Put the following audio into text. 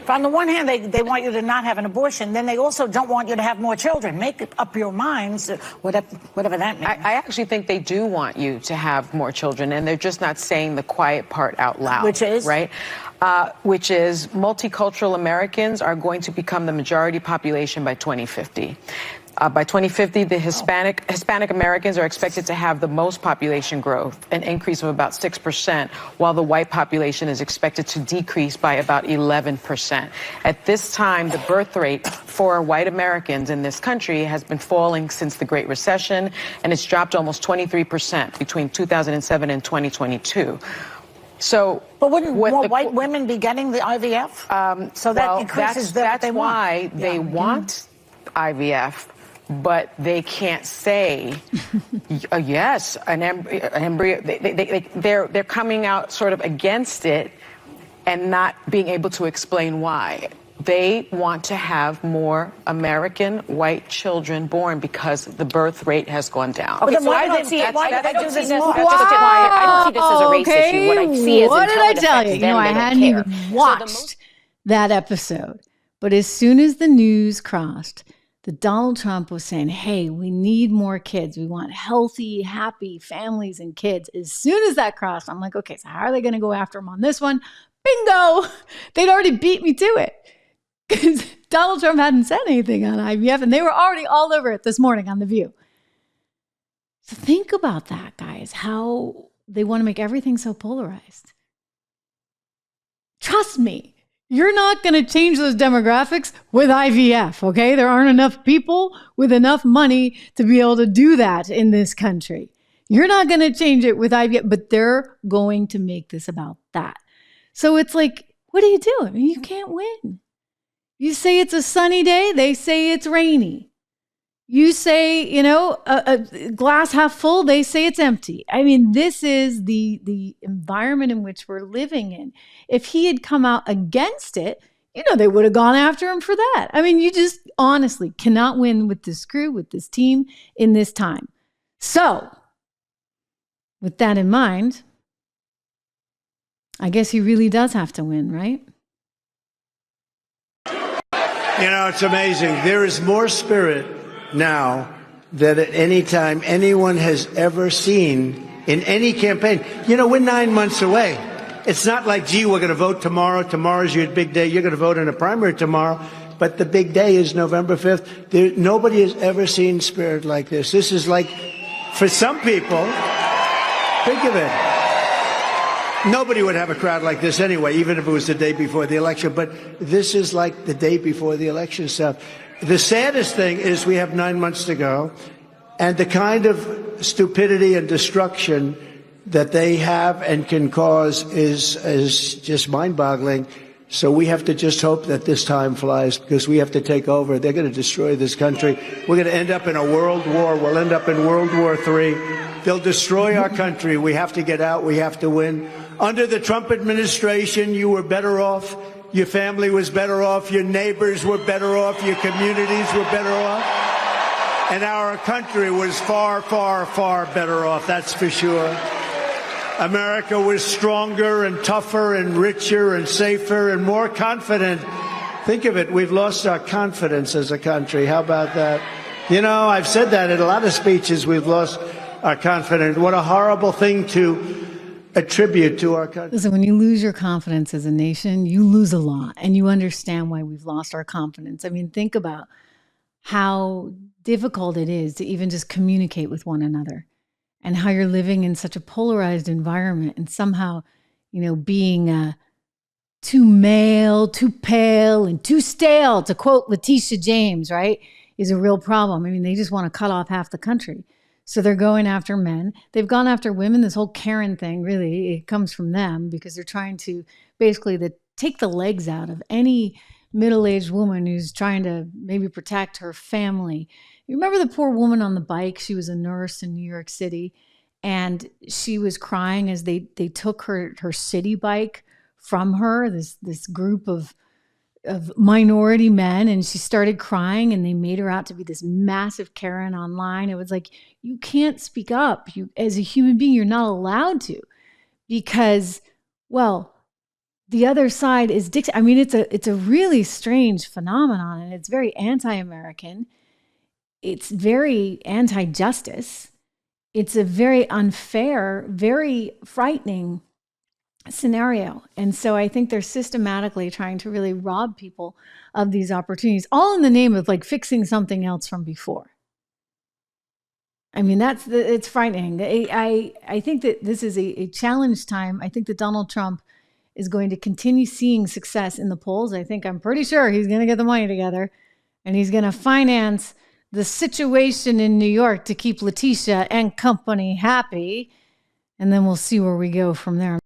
On the one hand, they want you to not have an abortion. Then they also don't want you to have more children. Make up your minds, whatever that means. I actually think they do want you to have more children, and they're just not saying the quiet part out loud. Which is? Right? Which is multicultural Americans are going to become the majority population by 2050. By 2050, the Hispanic Americans are expected to have the most population growth, an increase of about 6%, while the white population is expected to decrease by about 11%. At this time, the birth rate for white Americans in this country has been falling since the Great Recession, and it's dropped almost 23% between 2007 and 2022. So, but wouldn't more white women be getting the IVF? So that increases that's why they want IVF. But they can't say, yes, an embryo. They're coming out sort of against it and not being able to explain why. They want to have more American white children born because the birth rate has gone down. Okay, so I don't see it. I don't see this as a race issue. What I see is what did I tell you? You know, I hadn't even watched that episode. But as soon as the news crossed, that Donald Trump was saying, hey, we need more kids. We want healthy, happy families and kids. As soon as that crossed, I'm like, okay, so how are they going to go after him on this one? Bingo! They'd already beat me to it. Because Donald Trump hadn't said anything on IVF, and they were already all over it this morning on The View. So think about that, guys, how they want to make everything so polarized. Trust me. You're not going to change those demographics with IVF, okay? There aren't enough people with enough money to be able to do that in this country. You're not going to change it with IVF, but they're going to make this about that. So it's like, what do you do? I mean, you can't win. You say it's a sunny day, they say it's rainy. You say, you know, a glass half full, they say it's empty. I mean, this is the environment in which we're living in. If he had come out against it, you know, they would have gone after him for that. I mean, you just honestly cannot win with this crew, with this team in this time. So, with that in mind, I guess he really does have to win, right? You know, it's amazing. There is more spirit now than at any time anyone has ever seen in any campaign. You know, we're 9 months away. It's not like, gee, we're going to vote tomorrow. Tomorrow's your big day. You're going to vote in a primary tomorrow. But the big day is November 5th. Nobody has ever seen spirit like this. This is like, for some people, think of it. Nobody would have a crowd like this anyway, even if it was the day before the election. But this is like the day before the election stuff. The saddest thing is we have 9 months to go, and the kind of stupidity and destruction that they have and can cause is just mind-boggling. So we have to just hope that this time flies, because we have to take over. They're going to destroy this country. We're going to end up in a world war. We'll end up in World War III. They'll destroy our country. We have to get out. We have to win. Under the Trump administration, you were better off. Your family was better off. Your neighbors were better off. Your communities were better off. And our country was far, far, far better off. That's for sure. America was stronger and tougher and richer and safer and more confident. Think of it. We've lost our confidence as a country. How about that? You know, I've said that in a lot of speeches. We've lost our confidence. What a horrible thing to attribute to our country. Listen, when you lose your confidence as a nation, you lose a lot, and you understand why we've lost our confidence. I mean, think about how difficult it is to even just communicate with one another, and how you're living in such a polarized environment, and somehow, you know, being too male, too pale, and too stale, to quote Letitia James, right, is a real problem. I mean, they just want to cut off half the country. So they're going after men. They've gone after women. This whole Karen thing, really, it comes from them, because they're trying to basically take the legs out of any middle-aged woman who's trying to maybe protect her family. You remember the poor woman on the bike? She was a nurse in New York City, and she was crying as they took her city bike from her, this group of minority men, and she started crying, and they made her out to be this massive Karen online. It was like, you can't speak up. You, as a human being, you're not allowed to, because, well, the other side is I mean, it's a really strange phenomenon, and it's very anti-American. It's very anti-justice. It's a very unfair, very frightening scenario. And so I think they're systematically trying to really rob people of these opportunities, all in the name of like fixing something else from before. I mean, it's frightening. I think that this is a challenge time. I think that Donald Trump is going to continue seeing success in the polls. I'm pretty sure he's going to get the money together, and he's going to finance the situation in New York to keep Letitia and company happy. And then we'll see where we go from there.